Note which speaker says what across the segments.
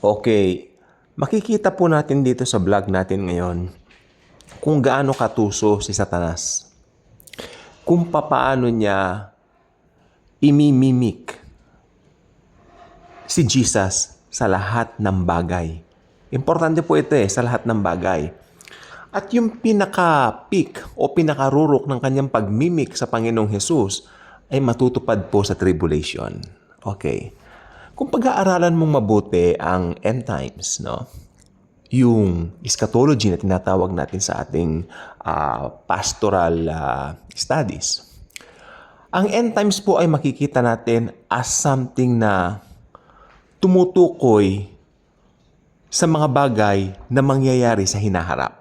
Speaker 1: Okay, makikita po natin dito sa vlog natin ngayon kung gaano katuso si Satanas. Kung papaano niya imimimik si Jesus sa lahat ng bagay. Importante po ito sa lahat ng bagay. At yung pinaka-peak o pinaka-rurok ng kanyang pagmimik sa Panginoong Hesus ay matutupad po sa tribulation. Okay. Kung pag-aaralan mong mabuti ang end times, no? Yung eschatology na tinatawag natin sa ating pastoral studies. Ang end times po ay makikita natin as something na tumutukoy sa mga bagay na mangyayari sa hinaharap.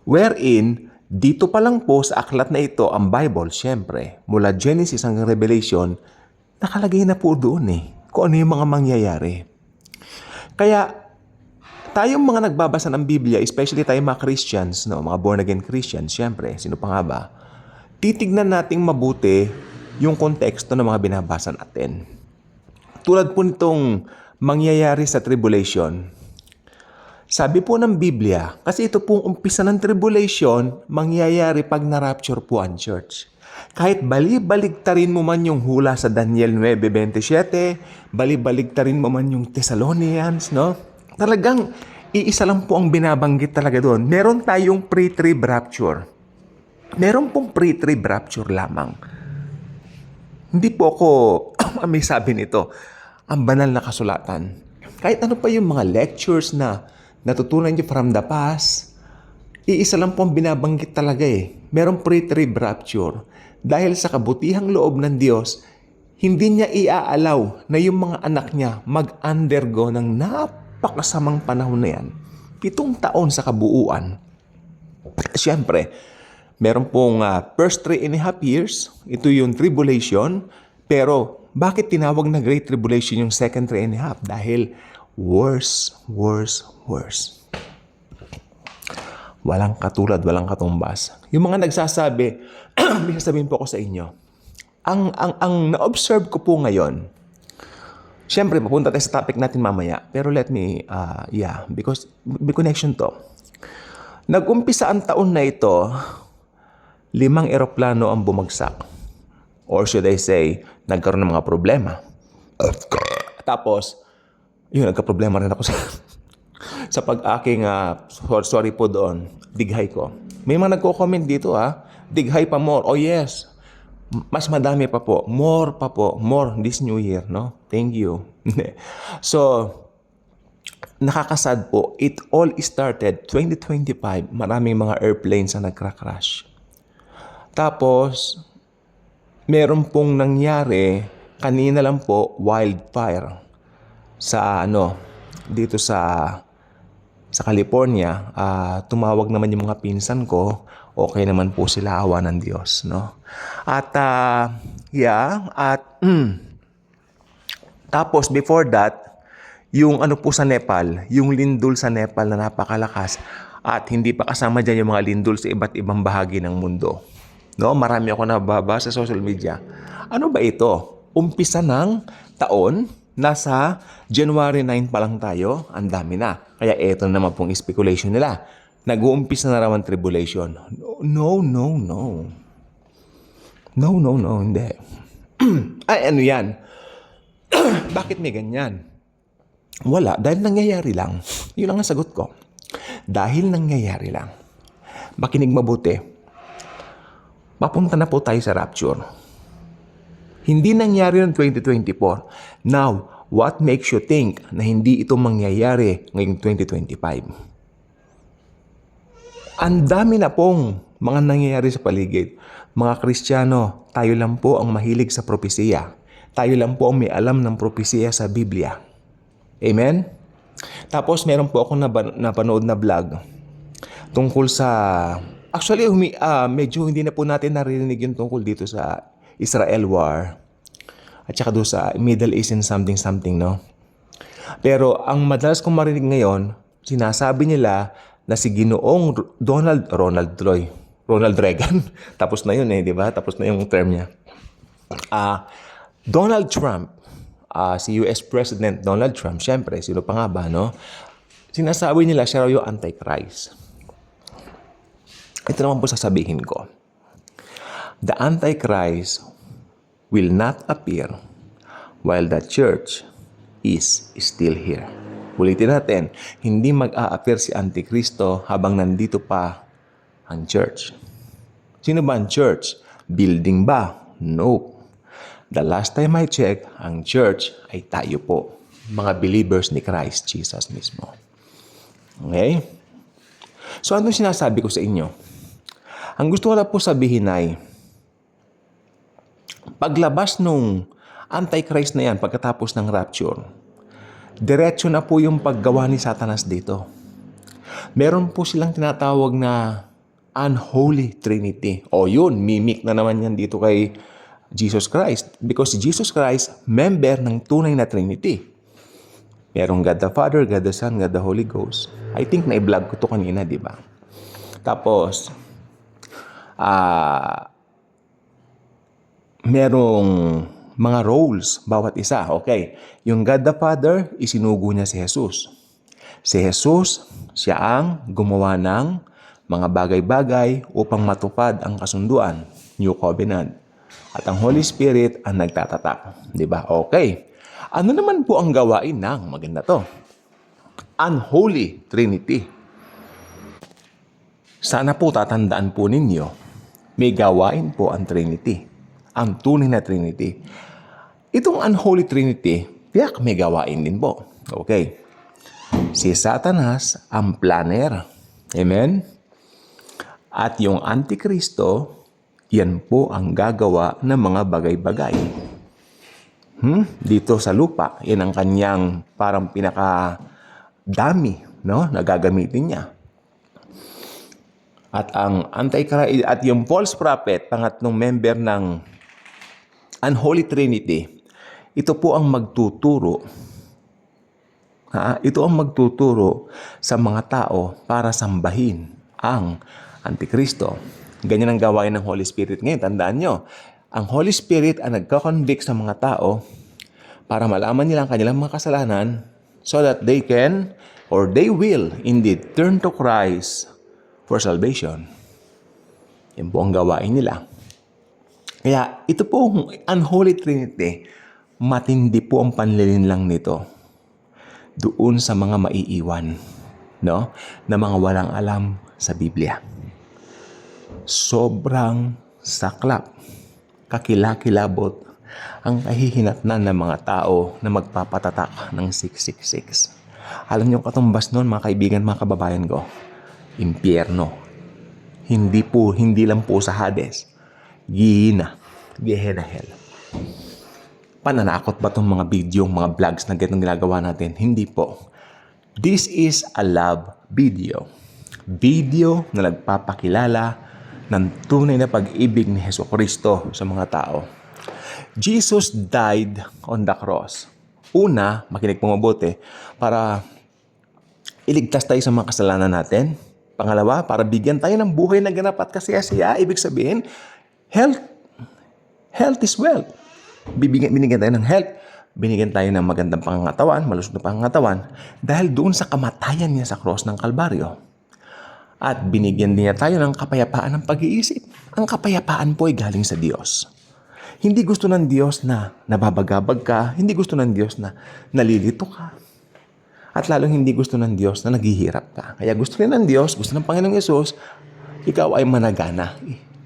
Speaker 1: Wherein, dito pa lang po sa aklat na ito, ang Bible, syempre, mula Genesis hanggang Revelation, nakalagay na po doon kung ano yung mga mangyayari. Kaya, tayong mga nagbabasa ng Biblia, especially tayong mga Christians, no, mga born-again Christians, syempre, sino pa nga ba, titignan nating mabuti yung konteksto ng mga binabasa natin. Tulad po nitong mangyayari sa tribulation. Sabi po ng Biblia, kasi ito pong umpisa ng tribulation, mangyayari pag na-rapture po ang church. Kahit balibaligtarin mo man yung hula sa Daniel 9:27, balibaligtarin mo man yung Thessalonians, no? Talagang iisa lang po ang binabanggit talaga doon. Meron tayong pre-trib rapture. Meron pong pre-trib rapture lamang. Hindi po ako may sabi nito. Ang banal na kasulatan. Kahit ano pa yung mga lectures na natutunan niyo from the past, iisa lang po ang binabanggit talaga Merong pre-trib rapture. Dahil sa kabutihang loob ng Diyos, hindi niya iaalaw na yung mga anak niya mag-undergo ng napakasamang panahon na yan. 7 taon sa kabuuan. Siyempre, meron pong first 3.5 years, ito yung tribulation, pero bakit tinawag na Great Tribulation yung second 3.5? Dahil worse. Walang katulad, walang katumbas. Yung mga nagsasabi, may sasabihin po ako sa inyo, ang na-observe ko po ngayon, syempre, papunta tayo sa topic natin mamaya, pero let me, because may connection to. Nag-umpisa ang taon na ito, 5 eroplano ang bumagsak. Or should I say, nagkaroon ng mga problema. Tapos, nagka-problema rin ako sa pag-aking, sorry po doon, dighay ko. May mga nagko-comment dito dighay pa more. Oh yes, mas madami pa po. More pa po. More this new year, no? Thank you. So, nakakasad po. It all started 2025. Maraming mga airplanes na nagkra-crash. Tapos, meron pong nangyari, kanina lang po, wildfire. Dito sa California, tumawag naman yung mga pinsan ko, okay naman po sila, awa ng Diyos, no? At, tapos before that, yung po sa Nepal, yung lindol sa Nepal na napakalakas, at hindi pa kasama dyan yung mga lindol sa iba't ibang bahagi ng mundo. No? Marami ako nababasa sa social media. Ano ba ito? Umpisa ng taon, nasa January 9 pa lang tayo, ang dami na. Kaya eto naman pong speculation nila. Nag-uumpisa na raw ang tribulation. No. No, hindi. Ay, ano yan? Bakit may ganyan? Wala, dahil nangyayari lang. Yun lang ang sagot ko. Dahil nangyayari lang. Makinig mabuti. Papunta na po tayo sa rapture. Hindi nangyari noong 2024. Now, what makes you think na hindi ito mangyayari ngayong 2025? Ang dami na pong mga nangyayari sa paligid. Mga Kristiyano, tayo lang po ang mahilig sa propesiya. Tayo lang po ang may alam ng propesiya sa Biblia. Amen? Tapos meron po akong napanood na vlog tungkol sa... Actually, medyo hindi na po natin naririnig yung tungkol dito sa Israel war at saka doon sa Middle East and something, no? Pero ang madalas kong marinig ngayon, sinasabi nila na si Ginoong Ronald Reagan. Tapos na yun di ba? Tapos na yung term niya. Donald Trump si US President Donald Trump, syempre, sino pa nga ba, no? Sinasabi nila siya raw yung Antichrist. Ito naman po sasabihin ko. The Antichrist will not appear while the church is still here. Ulitin natin, hindi mag-a-appear si Antikristo habang nandito pa ang church. Sino ba ang church? Building ba? No. The last time I checked, ang church ay tayo po, mga believers ni Christ Jesus mismo. Okay? So ano sinasabi ko sa inyo? Ang gusto ko lang po sabihin ay, paglabas nung Antichrist na yan pagkatapos ng rapture, diretso na po yung paggawa ni Satanas dito. Meron po silang tinatawag na unholy trinity. O yun, mimic na naman yan dito kay Jesus Christ. Because Jesus Christ, member ng tunay na trinity. Merong God the Father, God the Son, God the Holy Ghost. I think na-vlog ko to kanina, di ba? Tapos, merong mga roles, bawat isa. Okay, yung God the Father, isinugo niya si Jesus. Si Jesus, siya ang gumawa ng mga bagay-bagay upang matupad ang kasunduan, New Covenant. At ang Holy Spirit ang nagtatatak. Di ba? Okay. Ano naman po ang gawain ng, maganda to, unholy trinity? Sana po tatandaan po ninyo, may gawain po ang Trinity. Ang tunay na Trinity. Itong unholy Trinity, tiyak may gawain din po. Okay. Si Satanas ang planner. Amen? At yung Antikristo, yan po ang gagawa ng mga bagay-bagay. Dito sa lupa, yan ang kanyang parang pinaka-dami, no? Na gagamitin niya. At ang Antichrist at yung false prophet, pangatlong member ng unholy trinity, ito po ang magtuturo. Ito ang magtuturo sa mga tao para sambahin ang Antikristo. Ganyan ang gawain ng Holy Spirit ngayon. Tandaan nyo, ang Holy Spirit ang nagko-convict sa mga tao para malaman nila ang kanilang mga kasalanan so that they can or they will indeed turn to Christ for salvation. Yan po ang gawain nila. Kaya ito po, unholy trinity, matindi po ang panlilin lang nito doon sa mga maiiwan, no? Na mga walang alam sa Biblia. Sobrang saklap, kakilakilabot ang kahihinatnan ng mga tao na magpapatatak ng 666. Alam niyo katumbas noon, mga kaibigan, mga kababayan ko, impyerno. Hindi lang po sa Hades. Gehenna hell. Pananakot ba itong mga video, mga vlogs na ganitong ginagawa natin? Hindi po. This is a love video. Video na nagpapakilala ng tunay na pag-ibig ni Jesucristo sa mga tao. Jesus died on the cross. Una, makinig po mabuti, para iligtas tayo sa mga kasalanan natin. Pangalawa, para bigyan tayo ng buhay na ganap at kasiyasiya. Ibig sabihin, health is wealth. Binigyan tayo ng health. Binigyan tayo ng magandang pangangatawan, malusog na pangangatawan, dahil doon sa kamatayan niya sa cross ng Kalbaryo. At binigyan din niya tayo ng kapayapaan ng pag-iisip. Ang kapayapaan po ay galing sa Diyos. Hindi gusto ng Diyos na nababagabag ka. Hindi gusto ng Diyos na nalilito ka. At lalong hindi gusto ng Diyos na naghihirap ka. Kaya gusto rin ng Diyos, gusto ng Panginoong Yesus, ikaw ay managana.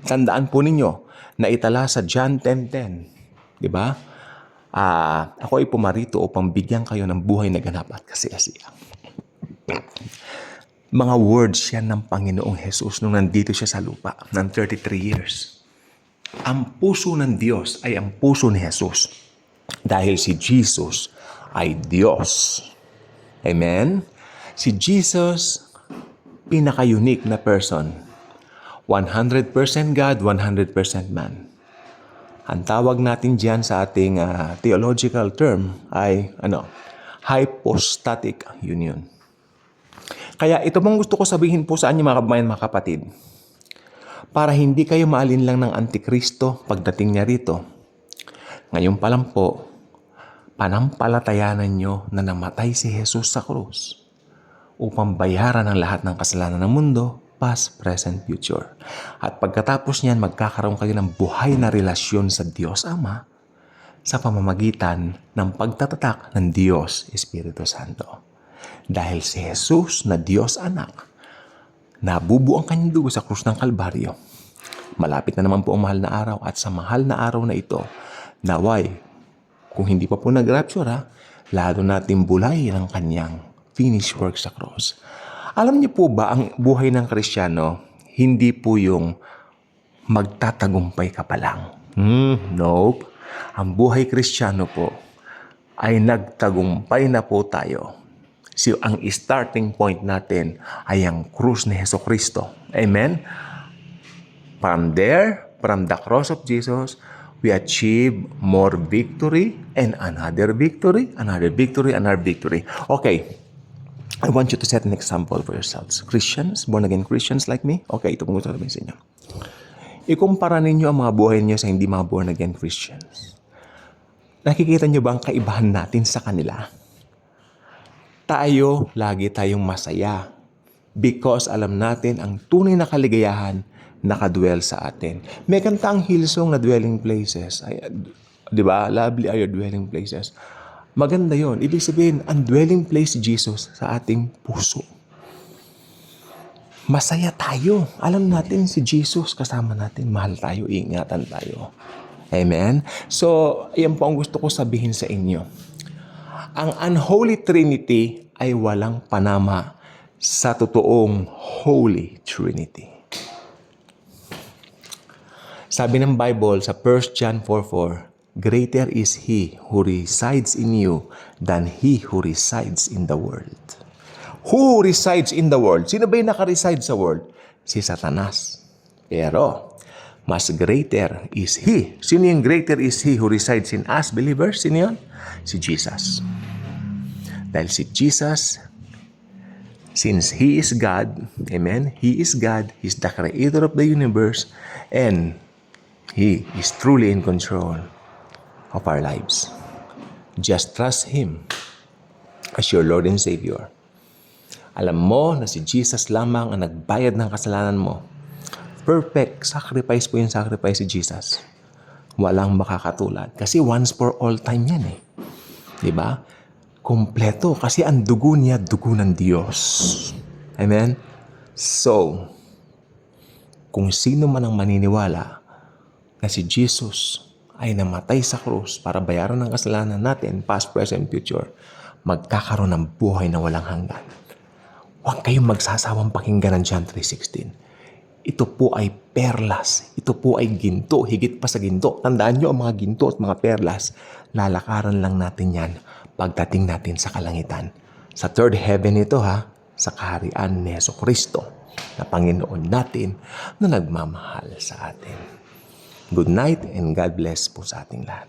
Speaker 1: Tandaan po ninyo na itala sa John 10:10. Diba? Ako ay pumarito upang bigyan kayo ng buhay na ganap at kasiyasiya. Mga words yan ng Panginoong Jesus nung nandito siya sa lupa ng 33 years. Ang puso ng Diyos ay ang puso ni Jesus. Dahil si Jesus ay Diyos. Amen? Si Jesus, pinaka-unique na person. 100% God, 100% man. Ang tawag natin diyan sa ating theological term ay hypostatic union. Kaya ito mong gusto ko sabihin po sa inyo mga kababayan, mga kapatid. Para hindi kayo maalinlang ng Antikristo pagdating niya rito. Ngayon pa lang po, Panampalatayanan nyo na namatay si Jesus sa krus upang bayaran ang lahat ng kasalanan ng mundo, past, present, future. At pagkatapos niyan, magkakaroon kayo ng buhay na relasyon sa Diyos Ama sa pamamagitan ng pagtatatak ng Diyos Espiritu Santo. Dahil si Jesus na Diyos Anak, nabubuo ang kanyang dugo sa krus ng Kalbaryo. Malapit na naman po ang mahal na araw at sa mahal na araw na ito, naway, kung hindi pa po nag-rapture lalo natin bulay ang kanyang finished work sa cross. Alam niyo po ba, ang buhay ng Kristiyano, hindi po yung magtatagumpay ka pa lang. Nope. Ang buhay Kristiyano po ay nagtagumpay na po tayo. So, ang starting point natin ay ang krus ni Jesucristo. Amen? From there, from the cross of Jesus, we achieve more victory and another victory, another victory, another victory. Okay, I want you to set an example for yourselves. Christians, born-again Christians like me. Okay, ito pong gusto sabihin sa inyo. Ikumpara ninyo ang mga buhay niyo sa hindi mga born-again Christians. Nakikita niyo ba ang kaibahan natin sa kanila? Tayo, lagi tayong masaya because alam natin ang tunay na kaligayahan nakadwell sa atin. May kanta ang Hillsong na dwelling places. Ay, di ba? Lovely are your dwelling places. Maganda yon. Ibig sabihin, ang dwelling place si Jesus sa ating puso. Masaya tayo. Alam natin si Jesus kasama natin. Mahal tayo, ingatan tayo. Amen? So, yan po ang gusto ko sabihin sa inyo. Ang unholy Trinity ay walang panama sa totoong Holy Trinity. Sabi ng Bible sa 1 John 4:4, greater is He who resides in you than he who resides in the world. Who resides in the world? Sino ba yung naka-reside sa world? Si Satanas. Pero, mas greater is He. Sino yung greater is He who resides in us, believers? Sino yun? Si Jesus. Dahil si Jesus, since He is God, amen, He is God, He's the creator of the universe, and He is truly in control of our lives. Just trust Him as your Lord and Savior. Alam mo na si Jesus lamang ang nagbayad ng kasalanan mo. Perfect sacrifice po yung sacrifice si Jesus. Walang makakatulad. Kasi once for all time yan eh. Diba? Kompleto. Kasi ang dugo niya, dugo ng Diyos. Amen? So, kung sino man ang maniniwala na si Jesus ay namatay sa krus para bayaran ng kasalanan natin, past, present, future, magkakaroon ng buhay na walang hanggan. Huwag kayong magsasawang pakinggan ng John 3:16. Ito po ay perlas. Ito po ay ginto. Higit pa sa ginto. Tandaan nyo ang mga ginto at mga perlas. Lalakaran lang natin yan pagdating natin sa kalangitan. Sa third heaven ito sa kaharian ni Jesucristo na Panginoon natin na nagmamahal sa atin. Good night and God bless po sa ating lahat.